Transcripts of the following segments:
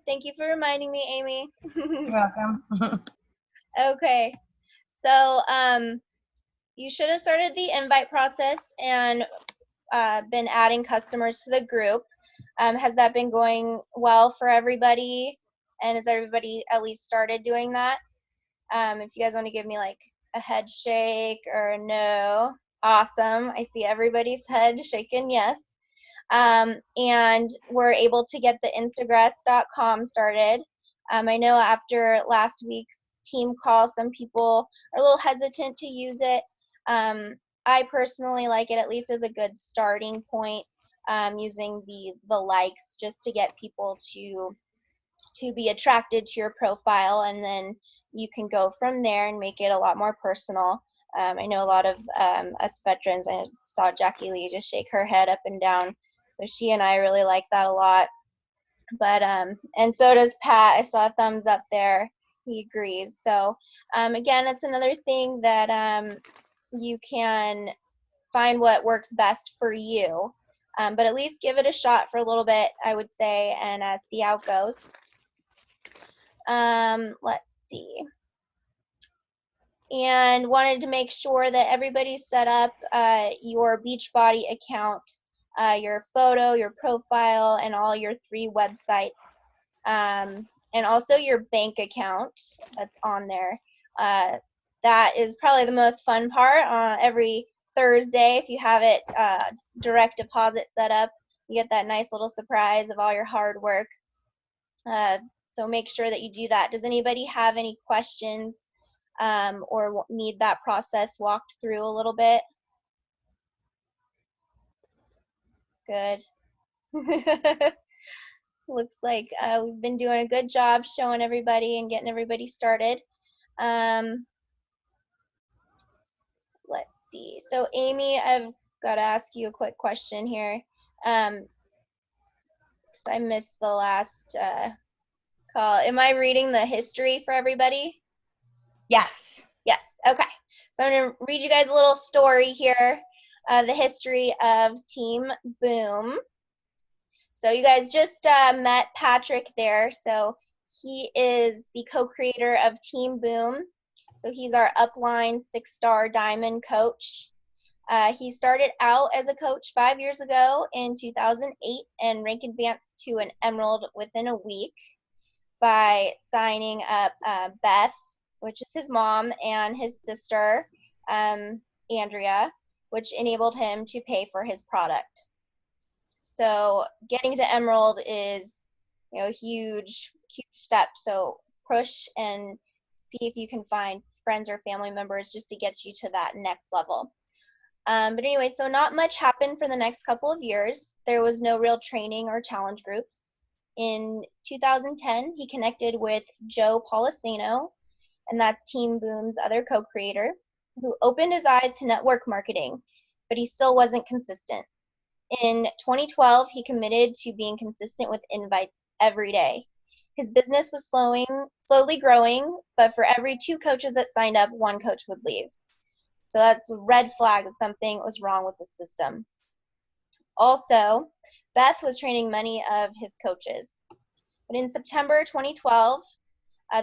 Thank you for reminding me, Amy. You're welcome. Okay. So, you should have started the invite process and been adding customers to the group. Has that been going well for everybody? And has everybody at least started doing that? If you guys want to give me like a head shake or a no, awesome. I see everybody's head shaking yes. And we're able to get the Instagress.com started. I know after last week's team call, some people are a little hesitant to use it. I personally like it at least as a good starting point, using the likes just to get people to be attracted to your profile, and then you can go from there and make it a lot more personal. I know a lot of us veterans, I saw Jackie Lee just shake her head up and down, so she and I really like that a lot. But and so does Pat. I saw a thumbs up there. He agrees. So again, it's another thing that you can find what works best for you. But at least give it a shot for a little bit, I would say, and see how it goes. Let's see. And wanted to make sure that everybody set up your Beachbody account, your photo, your profile, and all your 3 websites, and also your bank account that's on there. That is probably the most fun part. Every Thursday, if you have it direct deposit set up, you get that nice little surprise of all your hard work. So make sure that you do that. Does anybody have any questions or need that process walked through a little bit? Good. Looks like we've been doing a good job showing everybody and getting everybody started. Let's see. So Amy, I've got to ask you a quick question here. Because I missed the last call. Am I reading the history for everybody? Yes. Yes. Okay. So I'm going to read you guys a little story here. The history of Team Boom. So you guys just met Patrick there. So he is the co-creator of Team Boom. So he's our upline 6-star diamond coach. He started out as a coach 5 years ago in 2008 and rank advanced to an emerald within a week by signing up Beth, which is his mom, and his sister, Andrea, which enabled him to pay for his product. So getting to emerald is, a huge step. So push and see if you can find friends or family members just to get you to that next level. But anyway, so not much happened for the next couple of years. There was no real training or challenge groups. In 2010, he connected with Joe Polisano, and that's Team Boom's other co-creator, who opened his eyes to network marketing, but he still wasn't consistent. In 2012, he committed to being consistent with invites every day. His business was slowly growing, but for every 2 coaches that signed up, 1 coach would leave. So that's a red flag that something was wrong with the system. Also, Beth was training many of his coaches. But in September 2012,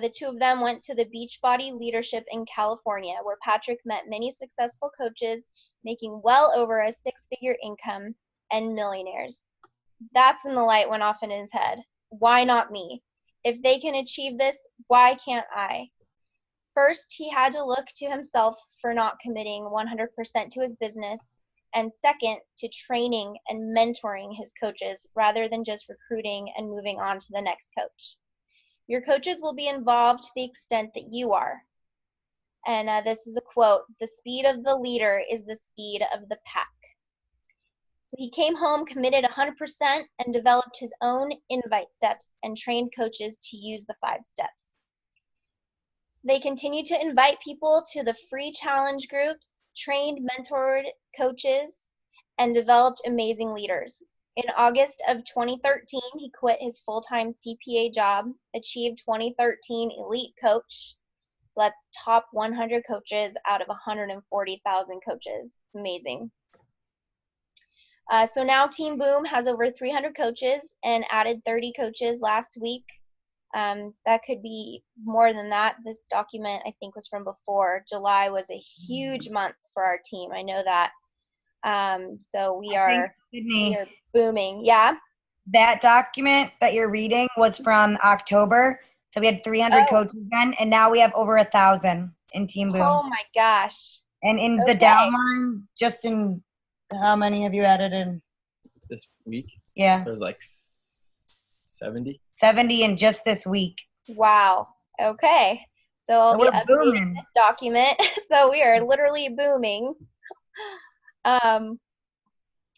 the 2 of them went to the Beachbody Leadership in California, where Patrick met many successful coaches making well over a 6-figure income and millionaires. That's when the light went off in his head. Why not me? If they can achieve this, why can't I? First, he had to look to himself for not committing 100% to his business, and second, to training and mentoring his coaches rather than just recruiting and moving on to the next coach. Your coaches will be involved to the extent that you are. And this is a quote, "The speed of the leader is the speed of the pack." So he came home committed 100% and developed his own invite steps and trained coaches to use the 5 steps. So they continued to invite people to the free challenge groups, trained, mentored coaches, and developed amazing leaders. In August of 2013, he quit his full-time CPA job, achieved 2013 Elite Coach. So that's top 100 coaches out of 140,000 coaches. It's amazing. So now Team Boom has over 300 coaches and added 30 coaches last week. That could be more than that. This document, I think, was from before. July was a huge month for our team. I know that. So we I think, are Sydney, booming. Yeah. that document that you're reading was from October. So we had 300 Oh. coaches then, and now we have over 1,000 in Team Boom. Oh my gosh. And in the Okay. downline, just in how many have you added in? This week, Yeah, there's like 70. 70 in just this week. Wow. Okay. So I'll be we're updating booming. this document. So we are literally booming.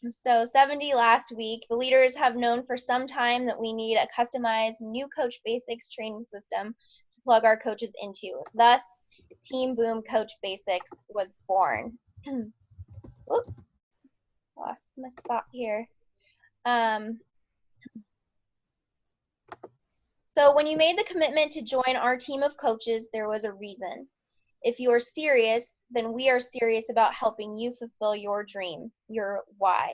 So 70 last week. The leaders have known for some time that we need a customized new Coach Basics training system to plug our coaches into. Thus, Team Boom Coach Basics was born. Oop, lost my spot here. So when you made the commitment to join our team of coaches, there was a reason. If you are serious, then we are serious about helping you fulfill your dream, your why,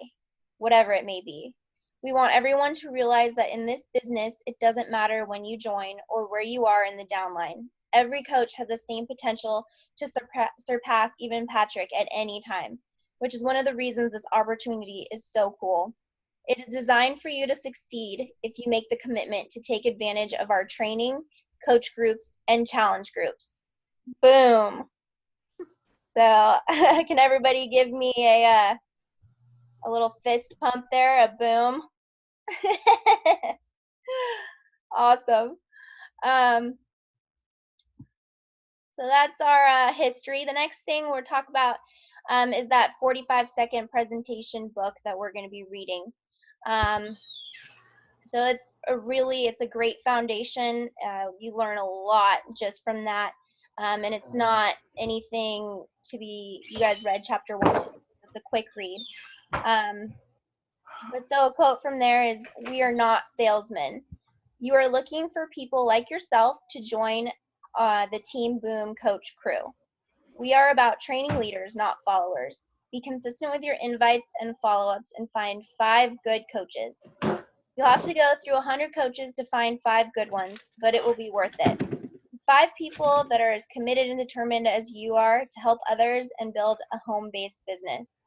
whatever it may be. We want everyone to realize that in this business, it doesn't matter when you join or where you are in the downline. Every coach has the same potential to surpass even Patrick at any time, which is one of the reasons this opportunity is so cool. It is designed for you to succeed if you make the commitment to take advantage of our training, coach groups, and challenge groups. Boom. So can everybody give me a little fist pump there, a boom? Awesome. So that's our history. The next thing we'll talk about is that 45-second presentation book that we're going to be reading. So it's a great foundation. You learn a lot just from that. And it's not anything to be, you guys read chapter 1, it's a quick read. But so a quote from there is, "We are not salesmen. You are looking for people like yourself to join the Team Boom coach crew. We are about training leaders, not followers. Be consistent with your invites and follow-ups and find 5 good coaches. You'll have to go through 100 coaches to find 5 good ones, but it will be worth it. 5 people that are as committed and determined as you are to help others and build a home-based business.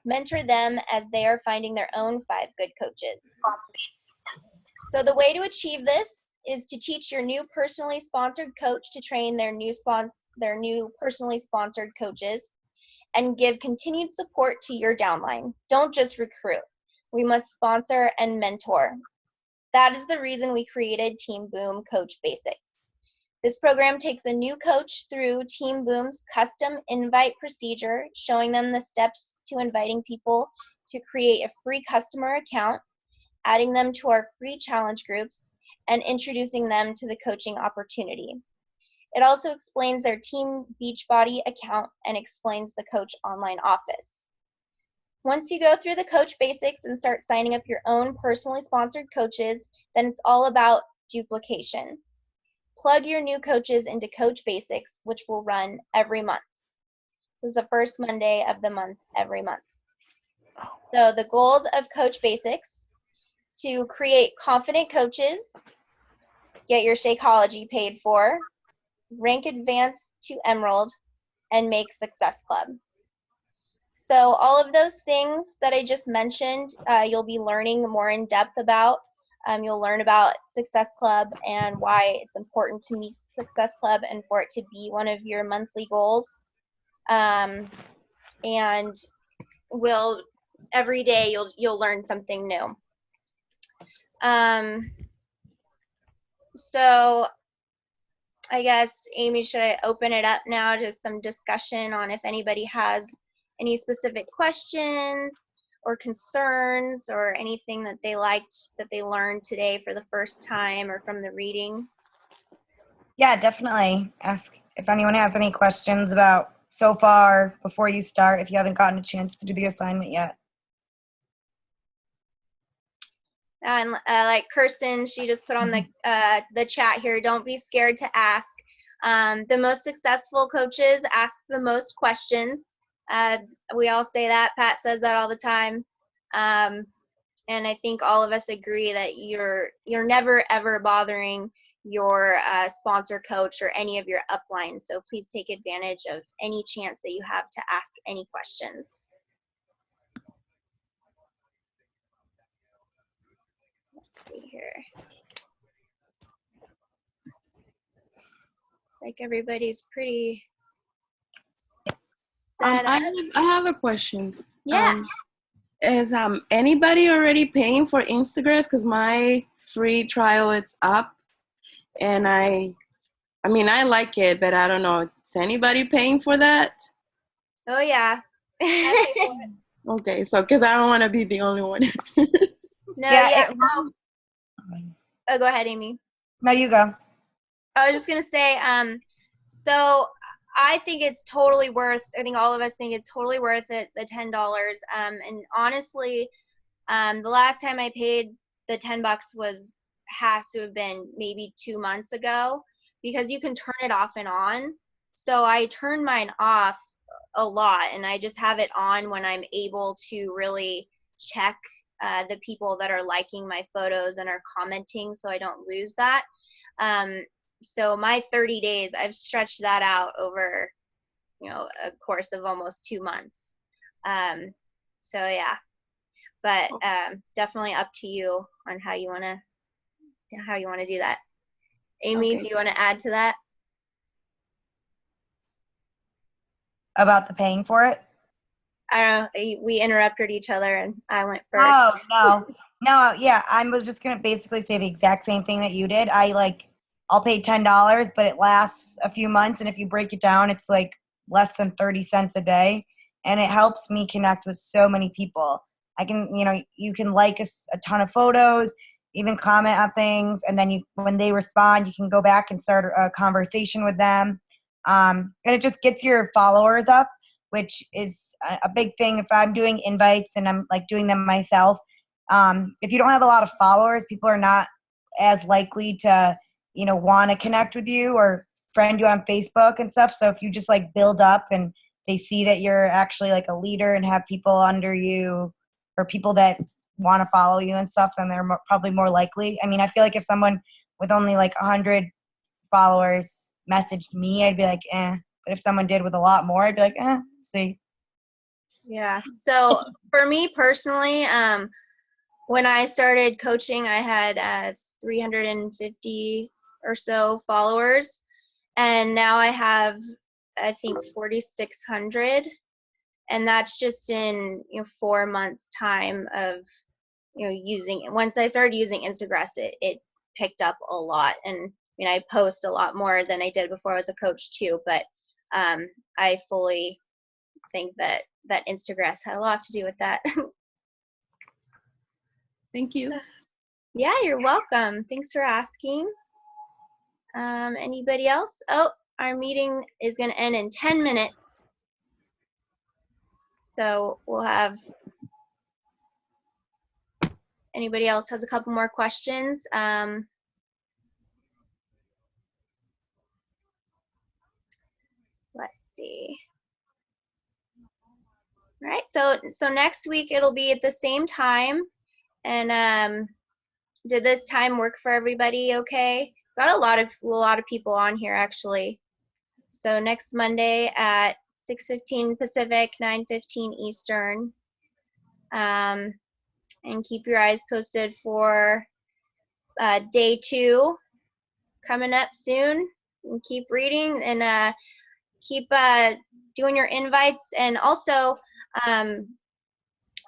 Mentor them as they are finding their own 5 good coaches." So the way to achieve this is to teach your new personally sponsored coach to train their new personally sponsored coaches and give continued support to your downline. Don't just recruit. We must sponsor and mentor. That is the reason we created Team Boom Coach Basics. This program takes a new coach through Team Boom's custom invite procedure, showing them the steps to inviting people to create a free customer account, adding them to our free challenge groups, and introducing them to the coaching opportunity. It also explains their Team Beachbody account and explains the coach online office. Once you go through the coach basics and start signing up your own personally sponsored coaches, then it's all about duplication. Plug your new coaches into Coach Basics, which will run every month. This is the first Monday of the month every month. So the goals of Coach Basics: to create confident coaches, get your Shakeology paid for, rank advanced to Emerald, and make Success Club. So all of those things that I just mentioned, you'll be learning more in depth about. You'll learn about Success Club and why it's important to meet Success Club and for it to be one of your monthly goals. And every day you'll learn something new. So I guess, Amy, should I open it up now to some discussion on if anybody has any specific questions or concerns or anything that they liked that they learned today for the first time or from the reading? Yeah, definitely. Ask if anyone has any questions about so far before you start, if you haven't gotten a chance to do the assignment yet. And like Kirsten, she just put on the chat here, don't be scared to ask. The most successful coaches ask the most questions. We all say that. Pat says that all the time. And I think all of us agree that you're never ever bothering your sponsor coach or any of your upline. So please take advantage of any chance that you have to ask any questions. Let's see here. Like everybody's pretty set up. I have a question. Yeah. Is anybody already paying for Instagress? Because my free trial it's up, and I mean I like it, but I don't know. Is anybody paying for that? Oh yeah. Okay, so because I don't want to be the only one. No, Yeah, yeah. Oh, go ahead, Amy. No, you go. I was just gonna say, so I think it's totally worth. I think all of us think it's totally worth it. The $10. And honestly, the last time I paid the $10 has to have been maybe 2 months ago, because you can turn it off and on. So I turned mine off a lot, and I just have it on when I'm able to really check the people that are liking my photos and are commenting, so I don't lose that. So my 30 days, I've stretched that out over, a course of almost 2 months. So yeah, but definitely up to you on how you want to do that. Amy, Okay. do you want to add to that? About the paying for it? I don't know. We interrupted each other, and I went first. Oh, no, yeah. I was just gonna basically say the exact same thing that you did. I'll pay $10, but it lasts a few months, and if you break it down, it's like less than 30 cents a day, and it helps me connect with so many people. I can, you can like a ton of photos, even comment on things, and then when they respond, you can go back and start a conversation with them, and it just gets your followers up, which is a big thing. If I'm doing invites and I'm like doing them myself, if you don't have a lot of followers, people are not as likely to want to connect with you or friend you on Facebook and stuff. So if you just like build up and they see that you're actually like a leader and have people under you or people that want to follow you and stuff, then they're probably more likely. I mean, I feel like if someone with only like 100 followers messaged me, I'd be like, eh. But if someone did with a lot more, I'd be like, see. Yeah. So for me personally, when I started coaching, I had 350 or so followers, and now I have, I think, 4,600, and that's just in 4 months time of using. Once I started using Instagress, it picked up a lot, and I post a lot more than I did before I was a coach too. But I fully think that Instagress had a lot to do with that. Thank you. Yeah, you're welcome. Thanks for asking. Anybody else? Oh, our meeting is going to end in 10 minutes. So we'll have, anybody else has a couple more questions? Let's see. All right, so next week it'll be at the same time. And did this time work for everybody okay? Got a lot of people on here actually. So next Monday at 6:15 Pacific, 9:15 Eastern. And keep your eyes posted for day 2 coming up soon. And keep reading and keep doing your invites. And also,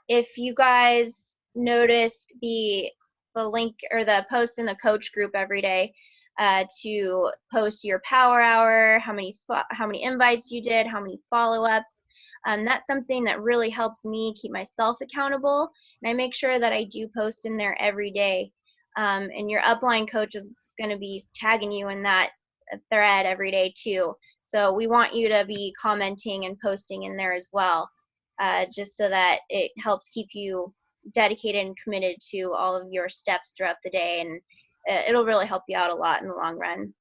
if you guys noticed the link or the post in the coach group every day, to post your power hour, how many invites you did, how many follow-ups. That's something that really helps me keep myself accountable, and I make sure that I do post in there every day. And your upline coach is going to be tagging you in that thread every day too. So we want you to be commenting and posting in there as well, just so that it helps keep you dedicated and committed to all of your steps throughout the day, and it'll really help you out a lot in the long run.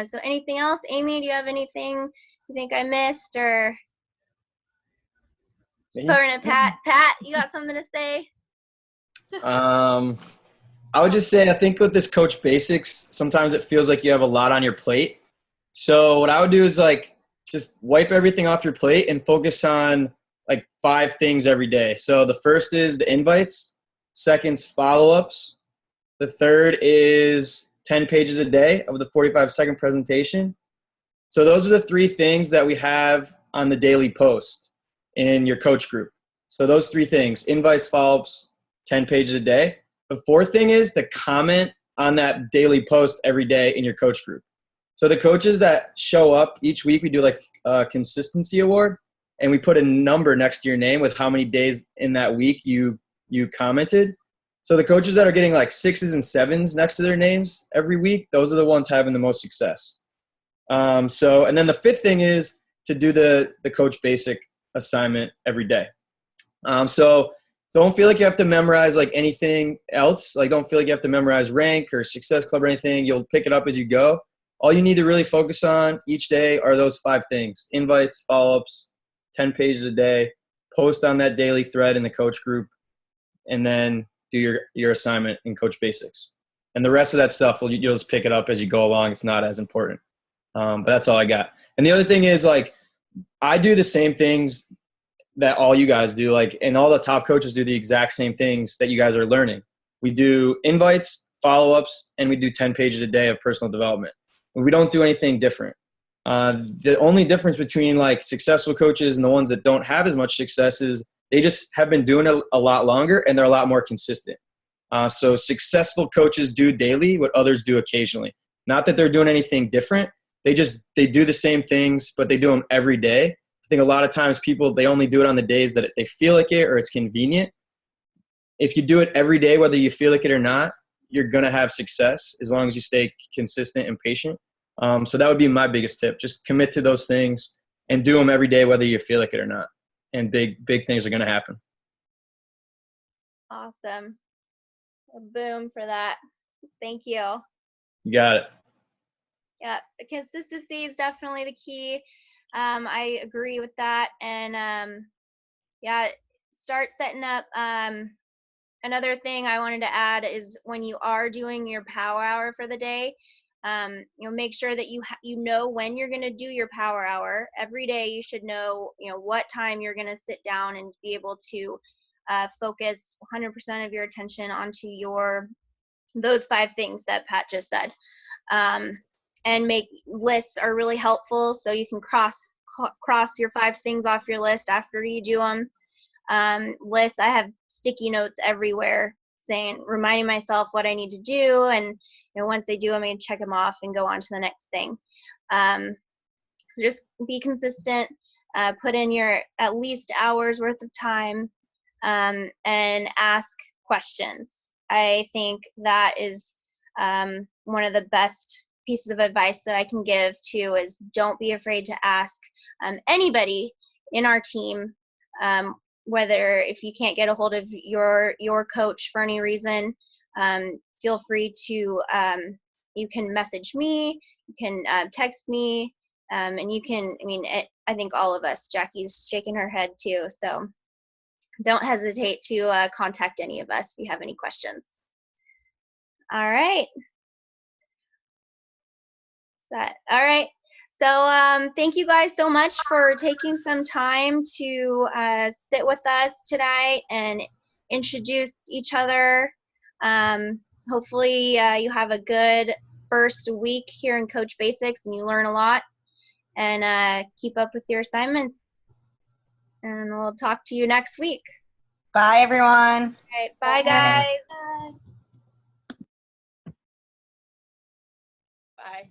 So anything else? Amy, do you have anything you think I missed, or just putting it, Pat, you got something to say? I would just say, I think with this Coach Basics, sometimes it feels like you have a lot on your plate. So what I would do is like just wipe everything off your plate and focus on like 5 things every day. So the first is the invites, second's follow-ups, the third is 10 pages a day of the 45-second presentation. So those are the 3 things that we have on the daily post in your coach group. So those 3 things, invites, follow-ups, 10 pages a day. The 4th thing is to comment on that daily post every day in your coach group. So the coaches that show up each week, we do like a consistency award, and we put a number next to your name with how many days in that week you commented. So the coaches that are getting like 6s and 7s next to their names every week, those are the ones having the most success. And then the 5th thing is to do the Coach Basic assignment every day. So don't feel like you have to memorize like anything else. Like don't feel like you have to memorize rank or Success Club or anything. You'll pick it up as you go. All you need to really focus on each day are those 5 things: invites, follow-ups, 10 pages a day, post on that daily thread in the coach group, and then do your assignment in Coach Basics. And the rest of that stuff, you'll just pick it up as you go along. It's not as important. But that's all I got. And the other thing is, like, I do the same things that all you guys do, like, and all the top coaches do the exact same things that you guys are learning. We do invites, follow-ups, and we do 10 pages a day of personal development. We don't do anything different. The only difference between like successful coaches and the ones that don't have as much success is they just have been doing it a lot longer and they're a lot more consistent. So successful coaches do daily what others do occasionally. Not that they're doing anything different. They do the same things, but they do them every day. I think a lot of times people, they only do it on the days that they feel like it or it's convenient. If you do it every day, whether you feel like it or not, you're going to have success as long as you stay consistent and patient. So that would be my biggest tip. Just commit to those things and do them every day, whether you feel like it or not. And big things are going to happen. Awesome. Boom for that. Thank you. You got it. Yeah, consistency is definitely the key. I agree with that. And yeah, start setting up. Another thing I wanted to add is when you are doing your power hour for the day, make sure that you know when you're going to do your power hour. Every day you should know, what time you're going to sit down and be able to focus 100% of your attention onto those 5 things that Pat just said. And make lists are really helpful, so you can cross your 5 things off your list after you do them. Lists, I have sticky notes everywhere reminding myself what I need to do, and once I do them, I can check them off and go on to the next thing. So just be consistent, put in your at least hours worth of time, and ask questions. I think that is one of the best pieces of advice that I can give too, is don't be afraid to ask anybody in our team, whether if you can't get a hold of your coach for any reason, feel free to, you can message me, you can text me, and you can, I think all of us, Jackie's shaking her head too, so don't hesitate to contact any of us if you have any questions. All right. All right. So thank you guys so much for taking some time to sit with us tonight and introduce each other. Hopefully you have a good first week here in Coach Basics and you learn a lot, and keep up with your assignments. And we'll talk to you next week. Bye, everyone. All right. Bye, guys. Bye.